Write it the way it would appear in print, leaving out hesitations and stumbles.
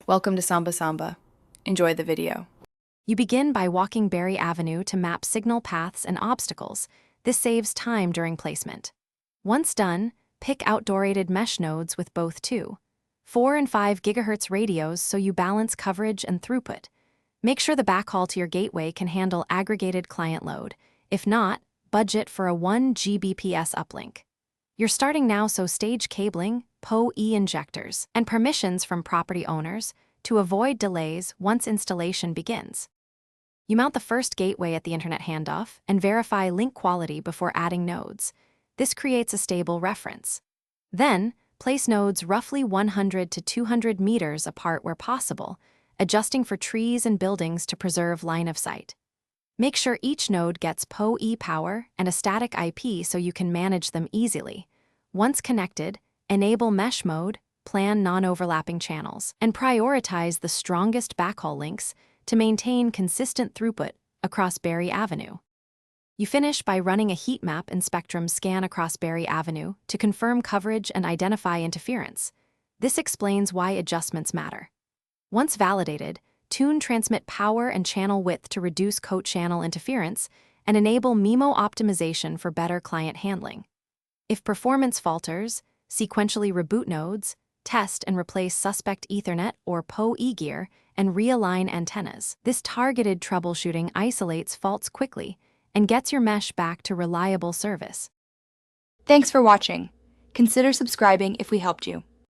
Welcome to Samba Samba. Enjoy the video. You begin by walking Berry Avenue to map signal paths and obstacles. This saves time during placement. Once done, pick outdoor-rated mesh nodes with both 2, 4 and 5 GHz radios so you balance coverage and throughput. Make sure the backhaul to your gateway can handle aggregated client load. If not, budget for a 1 Gbps uplink. You're starting now, so stage cabling, PoE injectors, and permissions from property owners to avoid delays once installation begins. You mount the first gateway at the internet handoff and verify link quality before adding nodes. This creates a stable reference. Then, place nodes roughly 100 to 200 meters apart where possible, adjusting for trees and buildings to preserve line of sight. Make sure each node gets PoE power and a static IP so you can manage them easily. Once connected, enable mesh mode, plan non-overlapping channels, and prioritize the strongest backhaul links to maintain consistent throughput across Berry Avenue. You finish by running a heat map and spectrum scan across Berry Avenue to confirm coverage and identify interference. This explains why adjustments matter. Once validated, tune transmit power and channel width to reduce co-channel interference and enable MIMO optimization for better client handling. If performance falters, sequentially reboot nodes, test and replace suspect Ethernet or PoE gear, and realign antennas. This targeted troubleshooting isolates faults quickly and gets your mesh back to reliable service. Thanks for watching. Consider subscribing if we helped you.